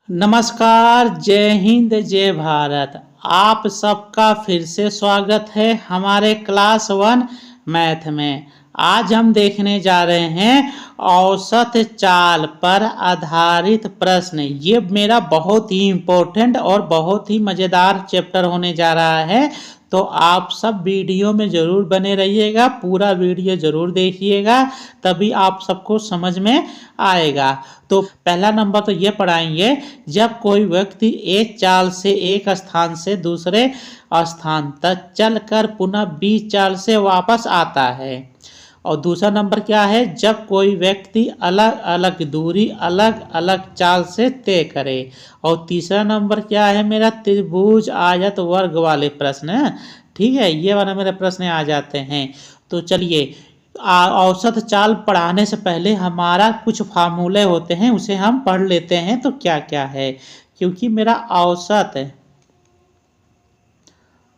नमस्कार, जय हिंद, जय भारत। आप सबका फिर से स्वागत है हमारे क्लास 1 मैथ में। आज हम देखने जा रहे हैं औसत चाल पर आधारित प्रश्न। ये मेरा बहुत ही इम्पोर्टेंट और बहुत ही मज़ेदार चैप्टर होने जा रहा है, तो आप सब वीडियो में ज़रूर बने रहिएगा, पूरा वीडियो ज़रूर देखिएगा, तभी आप सबको समझ में आएगा। तो पहला नंबर तो ये पढ़ाएंगे, जब कोई व्यक्ति एक चाल से एक स्थान से दूसरे स्थान तक चलकर पुनः बी चाल से वापस आता है। और दूसरा नंबर क्या है, जब कोई व्यक्ति अलग अलग दूरी अलग अलग चाल से तय करे। और तीसरा नंबर क्या है मेरा, त्रिभुज आयत वर्ग वाले प्रश्न। ठीक है, ये वाला मेरे प्रश्न आ जाते हैं। तो चलिए, औसत चाल पढ़ाने से पहले हमारा कुछ फार्मूले होते हैं, उसे हम पढ़ लेते हैं। तो क्या क्या है, क्योंकि मेरा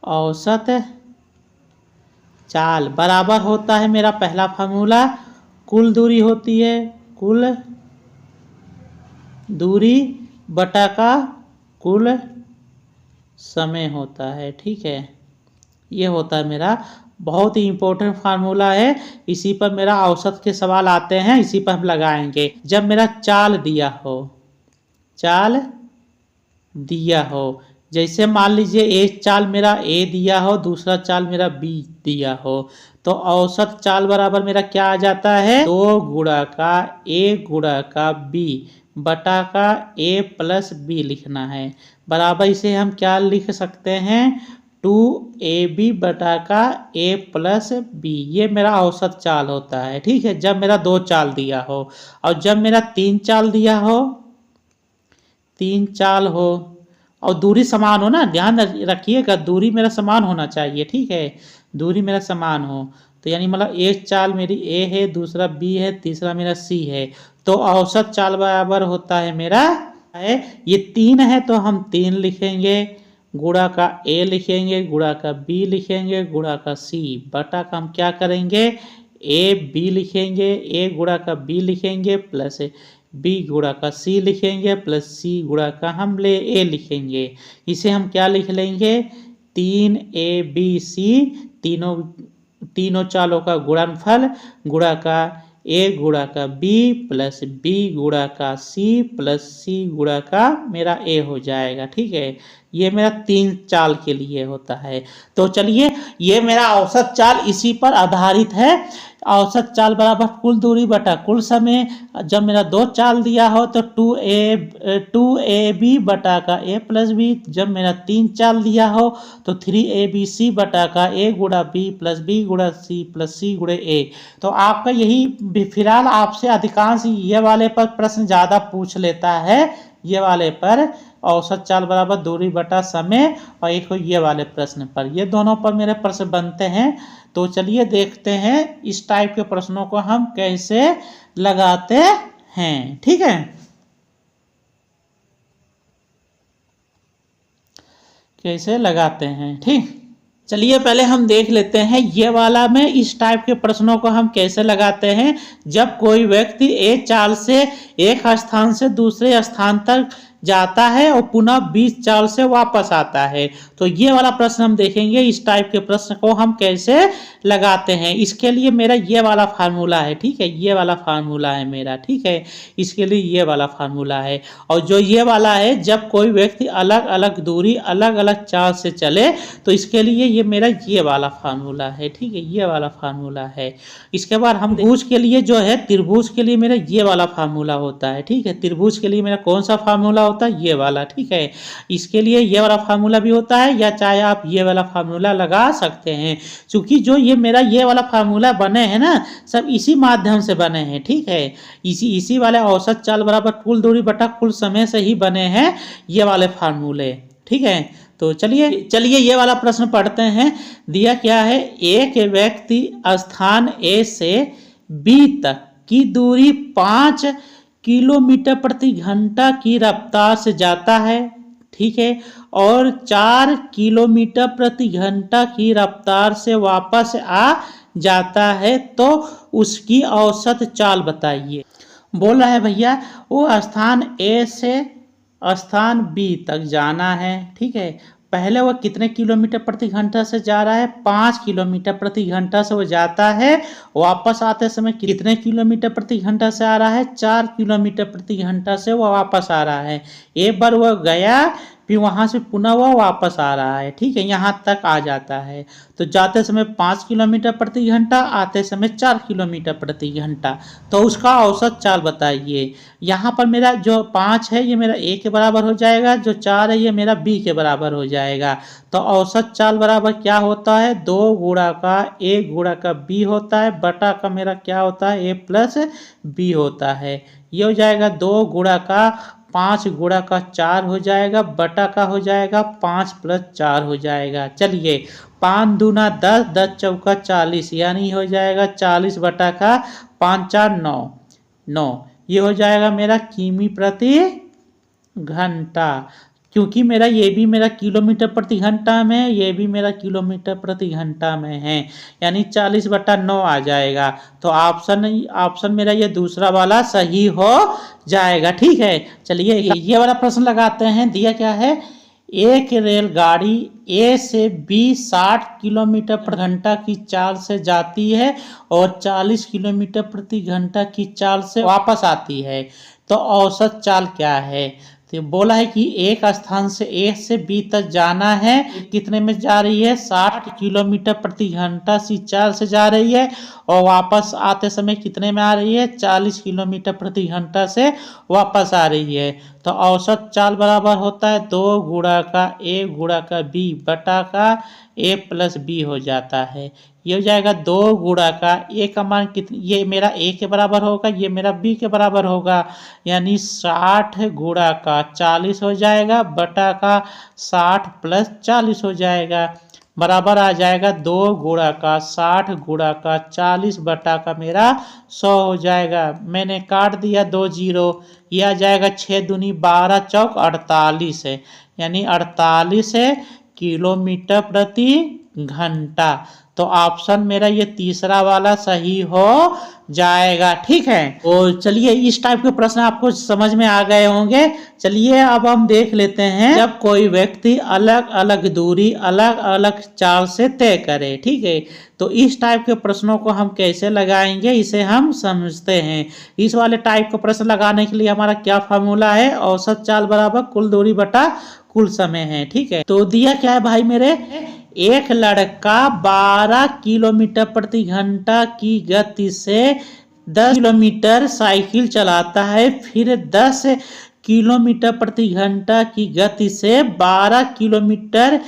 औसत चाल बराबर होता है, मेरा पहला फार्मूला कुल दूरी होती है, कुल दूरी बटा का कुल समय होता है। ठीक है, ये होता है मेरा बहुत ही इम्पोर्टेंट फार्मूला है। इसी पर मेरा औसत के सवाल आते हैं, इसी पर हम लगाएंगे। जब मेरा चाल दिया हो, जैसे मान लीजिए एक चाल मेरा ए दिया हो, दूसरा चाल मेरा बी दिया हो, तो औसत चाल बराबर मेरा क्या आ जाता है, 2 गुणा का ए गुणा का बी बटा का ए प्लस बी लिखना है। बराबर इसे हम क्या लिख सकते हैं, 2ab बटा का a प्लस बी। ये मेरा औसत चाल होता है। ठीक है, जब मेरा 2 चाल दिया हो। और जब मेरा 3 चाल दिया हो, 3 चाल हो और दूरी समान हो ना, ध्यान रखिएगा, दूरी मेरा समान होना चाहिए। ठीक है, दूरी मेरा समान हो, तो यानी मतलब एक चाल मेरी ए है, दूसरा बी है, तीसरा मेरा सी है, तो औसत चाल बराबर होता है मेरा ये 3 है तो हम 3 लिखेंगे, गुणा का ए लिखेंगे, गुणा का बी लिखेंगे, गुणा का सी बटा का हम क्या करेंगे, ए बी लिखेंगे, ए गुणा का बी लिखेंगे प्लस बी गुणा का सी लिखेंगे प्लस सी गुणा का हम ए लिखेंगे। इसे हम क्या लिख लेंगे, 3abc, तीनों चालों का गुणनफल गुणा का ए गुणा का बी प्लस बी गुणा का सी प्लस सी गुणा का मेरा ए हो जाएगा। ठीक है, ये मेरा 3 चाल के लिए होता है। तो चलिए, ये मेरा औसत चाल इसी पर आधारित है। औसत चाल बराबर कुल दूरी बटा कुल समय। जब मेरा 2 चाल दिया हो तो 2ab बटा का a प्लस बी। जब मेरा 3 चाल दिया हो तो 3abc बटा का a गुणा बी प्लस बी गुणा सी प्लस सी गुणे a। तो आपका यही फिलहाल आपसे अधिकांश ये वाले पर प्रश्न ज़्यादा पूछ लेता है, ये वाले पर औसत चाल बराबर दूरी बटा समय, और एक ये वाले प्रश्न पर, ये दोनों पर मेरे प्रश्न बनते हैं। तो चलिए देखते हैं इस टाइप के प्रश्नों को हम कैसे लगाते हैं। ठीक है, कैसे लगाते हैं। ठीक, चलिए पहले हम देख लेते हैं ये वाला में इस टाइप के प्रश्नों को हम कैसे लगाते हैं। जब कोई व्यक्ति एक चाल से एक स्थान से दूसरे स्थान तक जाता है और पुनः 20 चाल से वापस आता है, तो ये वाला प्रश्न हम देखेंगे, इस टाइप के प्रश्न को हम कैसे लगाते हैं। इसके लिए मेरा ये वाला फार्मूला है। ठीक है, ये वाला फार्मूला है मेरा। ठीक है, इसके लिए ये वाला फार्मूला है। और जो ये वाला है, जब कोई व्यक्ति अलग अलग दूरी अलग अलग चाल से चले, तो इसके लिए ये मेरा ये वाला फार्मूला है। ठीक है, ये वाला फार्मूला है। इसके बाद हम त्रिभुज के लिए जो है, त्रिभुज के लिए मेरा ये वाला फार्मूला होता है। ठीक है, त्रिभुज के लिए मेरा कौन सा फार्मूला होता है, ये वाला। ठीक है, इसके लिए ये वाला फार्मूला भी होता है, या चाहे आप ये वाला फार्मूला लगा सकते हैं, क्योंकि जो ये मेरा ये वाला फार्मूला बने हैं ना, सब इसी माध्यम से बने हैं। ठीक है, इसी वाले औसत चाल बराबर कुल दूरी बटा कुल समय से ही बने हैं ये वाले फार्मूले। ठीक है, तो चलिए ये वाला प्रश्न पढ़ते हैं। दिया क्या है, एक व्यक्ति स्थान ए से बी तक की दूरी 5 किलोमीटर प्रति घंटा की रफ्तार से जाता है। ठीक है, और 4 किलोमीटर प्रति घंटा की रफ्तार से वापस आ जाता है, तो उसकी औसत चाल बताइए। बोल रहा है भैया, वो स्थान ए से स्थान बी तक जाना है, ठीक है। पहले वो कितने किलोमीटर प्रति घंटा से जा रहा है, 5 किलोमीटर प्रति घंटा से वो जाता है। वापस आते समय कितने किलोमीटर प्रति घंटा से आ रहा है, 4 किलोमीटर प्रति घंटा से वो वापस आ रहा है। एक बार वो गया, फिर वहाँ से पुनः वह वापस आ रहा है, ठीक है, यहाँ तक आ जाता है। तो जाते समय 5 किलोमीटर प्रति घंटा, आते समय 4 किलोमीटर प्रति घंटा। तो उसका औसत चाल बताइए। यहाँ पर मेरा जो 5 है ये मेरा ए के बराबर हो जाएगा, जो 4 है ये मेरा बी के बराबर हो जाएगा। तो औसत चाल बराबर क्या होता है, 2 गुणा का ए गुणा का बी होता है, बटा का मेरा क्या होता है, ए प्लस बी होता है। ये हो जाएगा 2 गुणा का 5 गुणा का 4 हो जाएगा, बटा का हो जाएगा 5 प्लस 4 हो जाएगा। चलिए 5 दूना 10, 10 चौका 40, यानी हो जाएगा 40 बटा का 5 4 9 9। ये हो जाएगा मेरा किमी प्रति घंटा, क्योंकि मेरा ये भी मेरा किलोमीटर प्रति घंटा में है, ये भी मेरा किलोमीटर प्रति घंटा में है, यानी 40 बटा 9 आ जाएगा। तो ऑप्शन मेरा ये दूसरा वाला सही हो जाएगा, ठीक है। चलिए ये वाला प्रश्न लगाते हैं। दिया क्या है, एक रेलगाड़ी ए से बी 60 किलोमीटर प्रति घंटा की चाल से जाती है और 40 किलोमीटर प्रति घंटा की चाल से वापस आती है। तो औसत चाल क्या है, तो बोला है कि एक स्थान से ए से बी तक जाना है, कितने में जा रही है, 60 किलोमीटर प्रति घंटा की चाल से जा रही है, और वापस आते समय कितने में आ रही है, 40 किलोमीटर प्रति घंटा से वापस आ रही है। तो औसत चाल बराबर होता है 2 गुणा का ए गुणा का बी बटा का ए प्लस बी हो जाता है। ये हो जाएगा 2 गुणा का ए का मान कितनी, ये मेरा ए के बराबर होगा, ये मेरा बी के बराबर होगा, यानी 60 गुणा का 40 हो जाएगा, बटा का 60 प्लस 40 हो जाएगा, बराबर आ जाएगा 2 गुणा का 60 गुणा का 40 बटा का मेरा 100 हो जाएगा। मैंने काट दिया 2 जीरो, ये आ जाएगा 6 दूनी 12 चौक 48 है, यानी 48 है किलोमीटर प्रति घंटा। तो ऑप्शन मेरा ये तीसरा वाला सही हो जाएगा, ठीक है। तो चलिए इस टाइप के प्रश्न आपको समझ में आ गए होंगे। चलिए अब हम देख लेते हैं, जब कोई व्यक्ति अलग अलग दूरी अलग अलग चाल से तय करे, ठीक है, तो इस टाइप के प्रश्नों को हम कैसे लगाएंगे इसे हम समझते हैं। इस वाले टाइप का प्रश्न लगाने के लिए हमारा क्या फार्मूला है, औसत चाल बराबर कुल दूरी बटा कुल समय है, ठीक है। तो दिया क्या है भाई मेरे, एक लड़का 12 किलोमीटर प्रति घंटा की गति से 10 किलोमीटर साइकिल चलाता है, फिर 10 किलोमीटर प्रति घंटा की गति से 12 किलोमीटर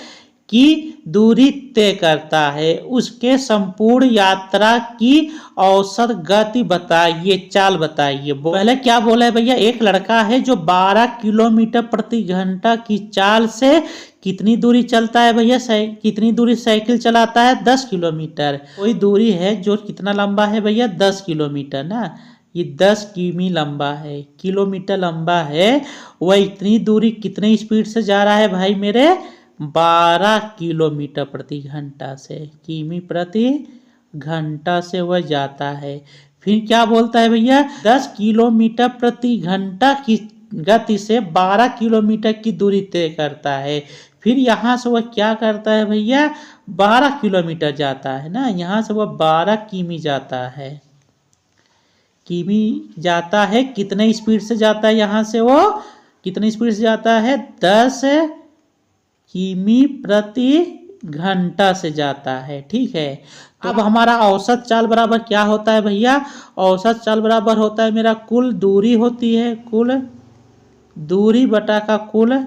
की दूरी तय करता है। उसके संपूर्ण यात्रा की औसत गति बताइए, चाल बताइए। पहले क्या बोला है भैया, एक लड़का है जो 12 किलोमीटर प्रति घंटा की चाल से कितनी दूरी चलता है भैया, कितनी दूरी साइकिल चलाता है, 10 किलोमीटर। कोई दूरी है जो कितना लंबा है भैया, 10 किलोमीटर ना, ये 10 किमी लंबा है, किलोमीटर लंबा है। वह इतनी दूरी कितने स्पीड से जा रहा है भाई मेरे, 12 किलोमीटर प्रति घंटा से, किमी प्रति घंटा से वह जाता है। फिर क्या बोलता है भैया, 10 किलोमीटर प्रति घंटा की गति से 12 किलोमीटर की दूरी तय करता है। फिर यहाँ से वह क्या करता है भैया, 12 किलोमीटर जाता है ना, यहाँ से वह 12 किमी जाता है, किमी जाता है। कितने स्पीड से जाता है, यहाँ से वो कितनी स्पीड से जाता है, 10 किमी प्रति घंटा से जाता है, ठीक है। अब हमारा औसत चाल बराबर क्या होता है भैया, औसत चाल बराबर होता है मेरा कुल दूरी होती है, कुल दूरी बटा का कुल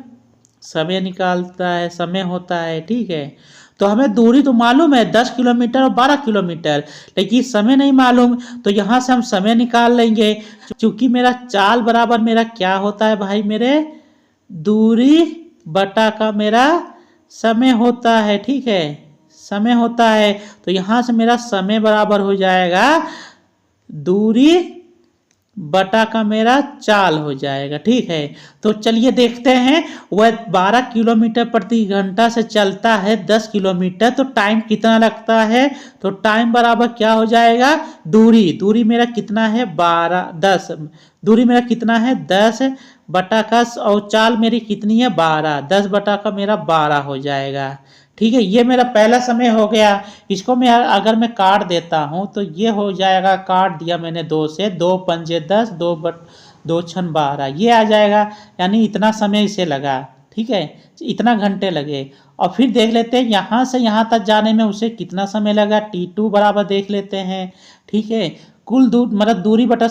समय निकालता है, समय होता है, ठीक है। तो हमें दूरी तो मालूम है 10 किलोमीटर और 12 किलोमीटर, लेकिन समय नहीं मालूम, तो यहाँ से हम समय निकाल लेंगे। क्योंकि मेरा चाल बराबर मेरा क्या होता है भाई मेरे, दूरी बटा का मेरा समय होता है, ठीक है, समय होता है। तो यहाँ से मेरा समय बराबर हो जाएगा दूरी बटा का मेरा चाल हो जाएगा, ठीक है। तो चलिए देखते हैं, वह 12 किलोमीटर प्रति घंटा से चलता है 10 किलोमीटर, तो टाइम कितना लगता है, तो टाइम बराबर क्या हो जाएगा, दूरी, दूरी मेरा कितना है 12 10, दूरी मेरा कितना है 10 बटा का और चाल मेरी कितनी है 12, 10 बटा का मेरा 12 हो जाएगा। ठीक है, ये मेरा पहला समय हो गया। इसको मैं अगर मैं काट देता हूँ तो ये हो जाएगा, काट दिया मैंने 2 से, 2 पंजे 10, 2 छन 12, ये आ जाएगा। यानी इतना समय इसे लगा। ठीक है, इतना घंटे लगे। और फिर देख लेते हैं यहाँ से यहाँ तक जाने में उसे कितना समय लगा। T2 बराबर देख लेते हैं। ठीक है, कुल दूर मतलब दूरी बटा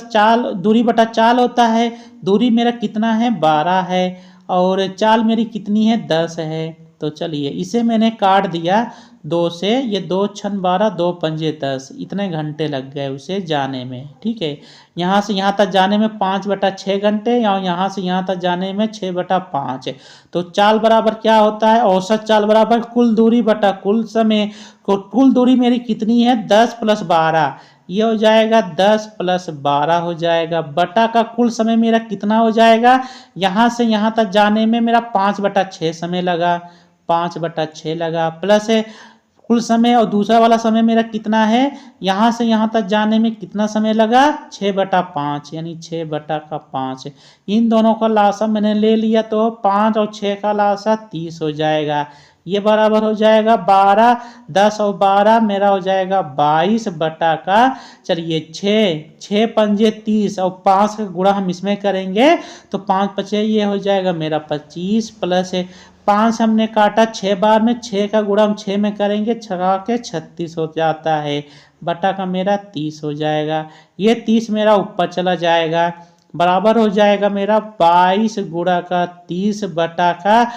चाल होता है। दूरी मेरा कितना है 12 है और चाल मेरी कितनी है 10 है। तो चलिए इसे मैंने काट दिया 2 से, ये 2 छन 12, 2 पंजे 10, इतने घंटे लग गए उसे जाने में। ठीक है, यहाँ से यहाँ तक जाने में 5 बटा 6 घंटे और यहाँ से यहाँ तक जाने में 6 बटा 5। तो चाल बराबर क्या होता है, औसत चाल बराबर कुल दूरी बटा कुल समय। कुल दूरी मेरी कितनी है 10 + 12, ये हो जाएगा 10 + 12 हो जाएगा। बटा का कुल समय मेरा कितना हो जाएगा, यहाँ से यहाँ तक जाने में मेरा 5 बटा 6 समय लगा, 5 बटा 6 लगा, प्लस है कुल समय और दूसरा वाला समय मेरा कितना है, यहाँ से यहाँ तक जाने में कितना समय लगा 6 बटा 5, यानी 6 बटा का 5। इन दोनों का लासा मैंने ले लिया तो 5 और 6 का लासा 30 हो जाएगा। ये बराबर हो जाएगा 12, 10 और 12 मेरा हो जाएगा 22 बटा का, चलिए 6 पंजे 30 और 5 का गुणा हम इसमें करेंगे तो 5 पचे ये हो जाएगा मेरा 25, प्लस 5 हमने काटा 6 बार में, 6 का गुणा हम 6 में करेंगे, 6 के 36 हो जाता है, बटा का मेरा 30 हो जाएगा। ये 30 मेरा ऊपर चला जाएगा, बराबर हो जाएगा मेरा 22 गुणा का 30 बटा का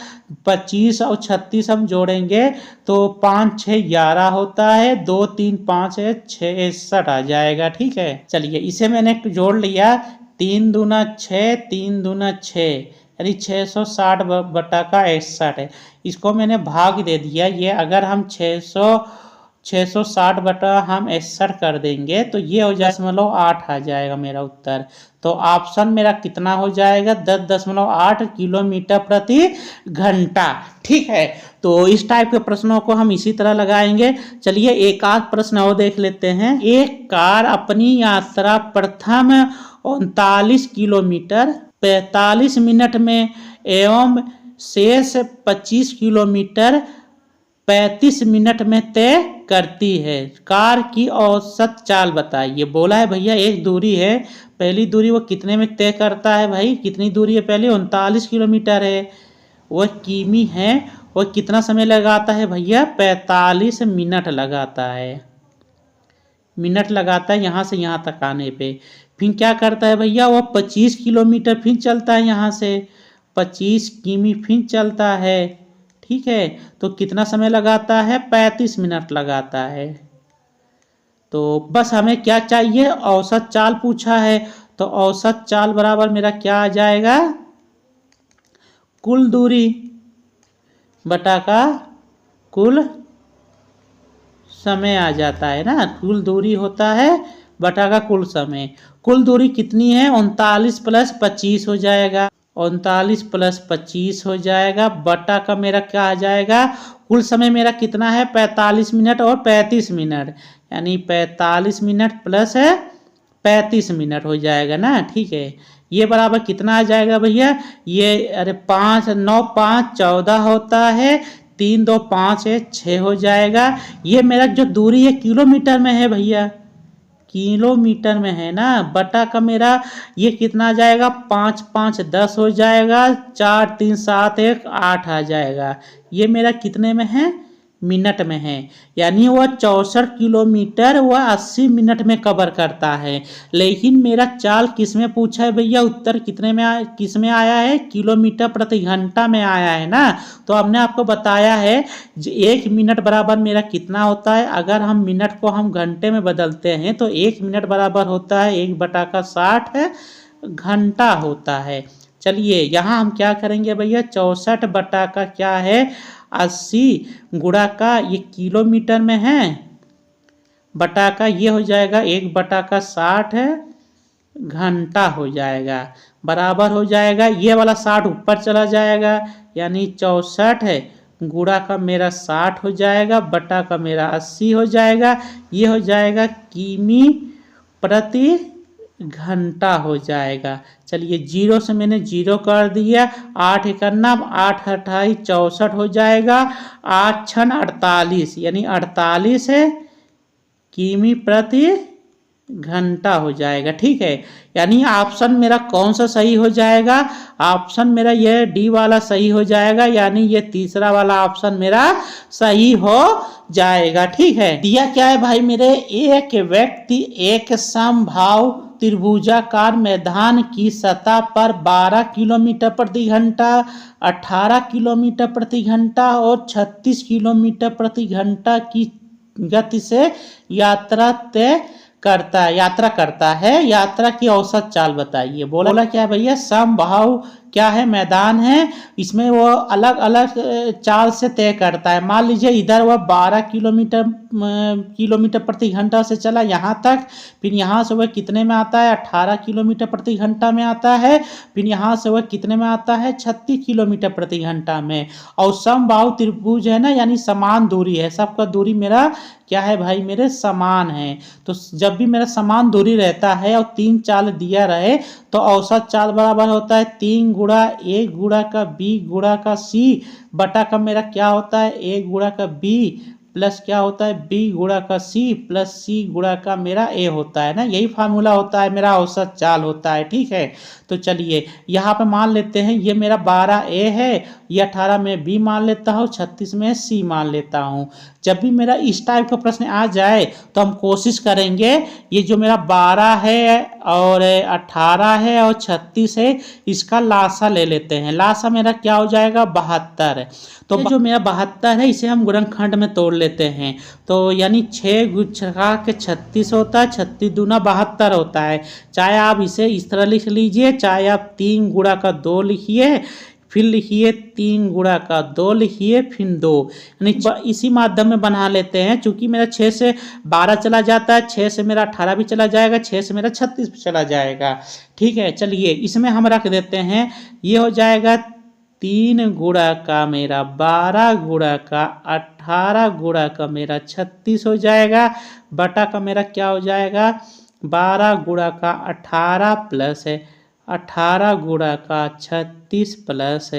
25 और 36 हम जोड़ेंगे तो 5 6 11 होता है, 2 3 5 है 6 61 आ जाएगा। ठीक है, चलिए इसे मैंने जोड़ लिया, 3 दूना 6, 3 दूना 6, यानी 660 बटा का 61 है। इसको मैंने भाग दे दिया, ये अगर हम 660 बटा हम 61 कर देंगे तो ये हो जाए 10.8 आ जाएगा मेरा उत्तर। तो ऑप्शन मेरा कितना हो जाएगा 10.8 किलोमीटर प्रति घंटा। ठीक है, तो इस टाइप के प्रश्नों को हम इसी तरह लगाएंगे। चलिए एक आध प्रश्न और देख लेते हैं। एक कार अपनी यात्रा प्रथम 39 किलोमीटर 45 मिनट में एवं शेष 25 किलोमीटर 35 मिनट में तय करती है। कार की औसत चाल बताइए। बोला है भैया एक दूरी है, पहली दूरी वो कितने में तय करता है भाई, कितनी दूरी है पहले 39 किलोमीटर है, वो किमी है, वो कितना समय लगाता है भैया 45 मिनट लगाता है, मिनट लगाता है यहाँ से यहाँ तक आने पे। फिर क्या करता है भैया वो 25 किलोमीटर फिर चलता है, यहाँ से 25 किमी फिर चलता है। ठीक है, तो कितना समय लगाता है 35 मिनट लगाता है। तो बस हमें क्या चाहिए, औसत चाल पूछा है, तो औसत चाल बराबर मेरा क्या आ जाएगा, कुल दूरी बटा का कुल समय आ जाता है ना। कुल दूरी होता है बटा का कुल समय। कुल दूरी कितनी है 39 + 25 हो जाएगा, 39 + 25 हो जाएगा, बटा का मेरा क्या आ जाएगा, कुल समय मेरा कितना है 45 मिनट और 35 मिनट, यानी 45 मिनट प्लस 35 मिनट हो जाएगा ना। ठीक है, ये बराबर कितना आ जाएगा भैया, ये अरे 5 9 5 14 होता है, 3 2 5 है 6 हो जाएगा। ये मेरा जो दूरी है किलोमीटर में है भैया, किलोमीटर में है ना, बटा का मेरा ये कितना आ जाएगा 5 5 10 हो जाएगा, 4 3 7 1 8 आ जाएगा। ये मेरा कितने में है, मिनट में है, यानी वह 64 किलोमीटर वह 80 मिनट में कवर करता है। लेकिन मेरा चाल किस में पूछा है भैया, उत्तर कितने में किस में आया है, किलोमीटर प्रति घंटा में आया है ना। तो हमने आपको बताया है 1 मिनट बराबर मेरा कितना होता है, अगर हम मिनट को हम घंटे में बदलते हैं तो 1 मिनट बराबर होता है 1 बटा का 60 घंटा होता है। चलिए यहाँ हम क्या करेंगे भैया, 64 बटा का क्या है 80 गुणा का ये किलोमीटर में है, बटा का ये हो जाएगा 1 बटा का 60 घंटा हो जाएगा, बराबर हो जाएगा ये वाला 60 ऊपर चला जाएगा, यानी 64 गुणा का मेरा 60 हो जाएगा, बटा का मेरा 80 हो जाएगा। ये हो जाएगा किमी प्रति घंटा हो जाएगा। चलिए 0 से मैंने 0 कर दिया, 8 एकन्ना 8 अट्ठाईस 64 हो जाएगा, 8 छन 48 यानी 48 है किमी प्रति घंटा हो जाएगा। ठीक है, यानी ऑप्शन मेरा कौन सा सही हो जाएगा? ऑप्शन मेरा ये डी वाला सही हो जाएगा, यानी ये तीसरा वाला ऑप्शन मेरा सही हो जाएगा। ठीक है, दिया क्या है भाई मेरे, एक व्यक्ति एक समबाहु त्रिभुजाकार मैदान की सतह पर 12 किलोमीटर प्रति घंटा, 18 किलोमीटर प्रति घंटा और 36 किलोमीटर प्रति घंटा की गति से यात्रा करता है। यात्रा की औसत चाल बताइए। बोला क्या है भैया, समबाहु क्या है, मैदान है, इसमें वो अलग अलग चाल से तय करता है। मान लीजिए इधर वह 12 किलोमीटर प्रति घंटा से चला यहाँ तक, फिर यहाँ से वह कितने में आता है, 18 किलोमीटर प्रति घंटा में आता है, फिर यहाँ से वह कितने में आता है, 36 किलोमीटर प्रति घंटा में। और समबाहु त्रिभुज है ना, यानी समान दूरी है, सबका दूरी मेरा क्या है भाई मेरे, समान है। तो जब भी मेरा समान दूरी रहता है और 3 चाल दिया रहे तो औसत चाल बराबर होता है 3 गुणा a गुणा का b गुणा का c बटा का मेरा क्या होता है, a गुणा का b प्लस क्या होता है, b गुणा का c प्लस c गुणा का मेरा a होता है ना। यही फार्मूला होता है, मेरा औसत चाल होता है। ठीक है, तो चलिए यहाँ पे मान लेते हैं ये मेरा 12a है, ये 18 में b मान लेता हूँ, 36 में c मान लेता हूँ। जब भी मेरा इस टाइप का प्रश्न आ जाए तो हम कोशिश करेंगे ये जो मेरा 12 है और 18 है और 36 है, इसका लासा ले लेते हैं। लासा मेरा क्या हो जाएगा, 72। तो जो मेरा 72 है इसे हम गुणनखंड में तोड़ लेते हैं, तो यानी 6 गुणा के 36 होता है, 36 दूना 72 होता है। चाहे आप इसे इस तरह लिख लीजिए, चाहे आप 3 गुणा का 2 लिखिए, फिर लिखिए 3 गुणा का 2 लिखिए, फिर 2, यानी इसी माध्यम में बना लेते हैं। चूंकि मेरा 6 से 12 चला जाता है, 6 से मेरा 18 भी चला जाएगा, 6 से मेरा 36 भी चला जाएगा। ठीक है, चलिए इसमें हम रख देते हैं, ये हो जाएगा 3 गुणा का मेरा 12 गुणा का 18 गुणा का मेरा 36 हो जाएगा, बटा का मेरा क्या हो जाएगा, 12 गुणा का 18 प्लस है 18 गुणा का 36 प्लस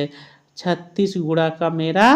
36 गुणा का मेरा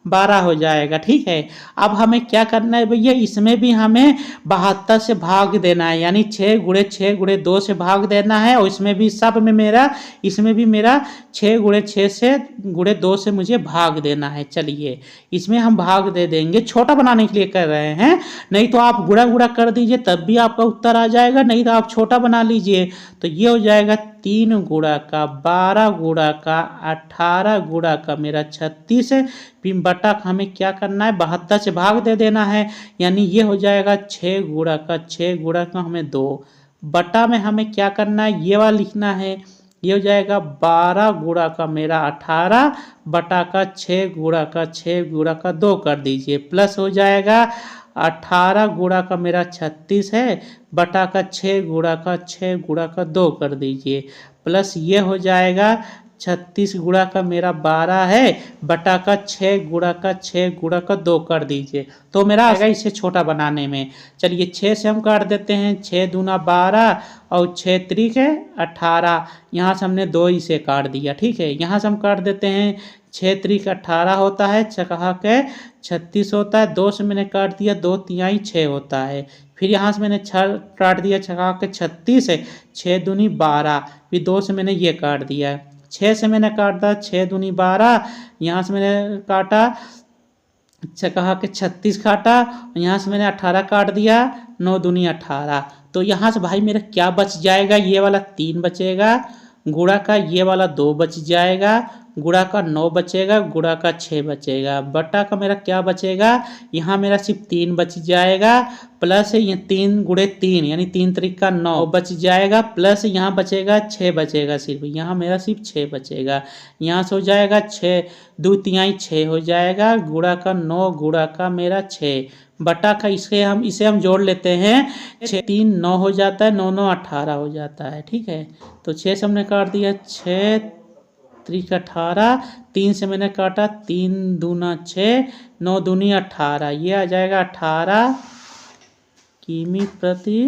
12 हो जाएगा। ठीक है, अब हमें क्या करना है भैया, इसमें भी हमें 72 से भाग देना है, यानी 6 गुणे 6 गुणे 2 से भाग देना है। और इसमें भी सब में मेरा, इसमें भी मेरा 6 गुणे 6 से गुणे 2 से मुझे भाग देना है। चलिए इसमें हम भाग दे देंगे, छोटा बनाने के लिए कर रहे हैं, नहीं तो आप गुणा गुणा कर दीजिए तब भी आपका उत्तर आ जाएगा, नहीं तो आप छोटा बना लीजिए। तो ये हो जाएगा 3 गुणा का 12 गुणा का 18 गुणा का मेरा 36 है, फिर बटा हमें क्या करना है, 72 से भाग दे देना है, यानी ये हो जाएगा 6 गुणा का 6 गुणा का हमें 2, बटा में हमें क्या करना है, ये वाला लिखना है, ये हो जाएगा 12 गुणा का मेरा 18 बटा का 6 गुणा का 6 गुणा का 2 कर दीजिए, प्लस हो जाएगा 18 गुणा का मेरा 36 है, बटा का 6 गुणा का 6 गुणा का 2 कर दीजिए, प्लस ये हो जाएगा 36 गुणा का मेरा 12 है, बटा का 6 गुणा का 6 गुणा का 2 कर दीजिए। तो मेरा आएगा इसे छोटा बनाने में। चलिए 6 से हम काट देते हैं, 6 दूना 12 और 6 त्रिक है 18, यहाँ से हमने 2 इसे काट दिया। ठीक है, यहाँ से हम काट देते हैं, 6 त्रिक 18 होता है, छकहा के 36 होता है, 2 से मैंने काट दिया, 2 तिहाई 6 होता है, फिर यहाँ से मैंने 6 काट दिया, छकहा के 36 है, 6 दूनी 12, फिर 2 से मैंने ये काट दिया, 6 से मैंने काटा 6 दूनी 12, यहाँ से मैंने काटा कहा कि 36 काटा, यहाँ से मैंने 18 काट दिया, 9 दूनी 18। तो यहाँ से भाई मेरा क्या बच जाएगा, ये वाला 3 बचेगा, गुणा का ये वाला 2 बच जाएगा, गुणा का 9 बचेगा, गुणा का 6 बचेगा, बटा का मेरा क्या बचेगा, यहाँ मेरा सिर्फ 3 बच जाएगा, प्लस ये 3 गुणे 3 यानी 3 त्रिका 9 बच जाएगा, प्लस यहाँ बचेगा 6 बचेगा, सिर्फ यहाँ मेरा सिर्फ 6 बचेगा, यहाँ से हो जाएगा 6 2 तिहाई 6 हो जाएगा, गुणा का 9 गुणा का मेरा 6 बटा का इसे हम जोड़ लेते हैं, 6 3 9 हो जाता है, 9 9 18 हो जाता है। ठीक है, तो 6 से हमने काट दिया, 6 त्रिक 18, 3 से मैंने काटा, 3 दूना 6, 9 दूनी 18, ये आ जाएगा 18 किमी प्रति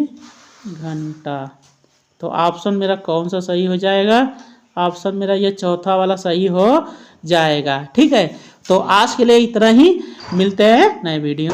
घंटा। तो ऑप्शन मेरा कौन सा सही हो जाएगा? ऑप्शन मेरा ये चौथा वाला सही हो जाएगा। ठीक है, तो आज के लिए इतना ही, मिलते हैं नए वीडियो।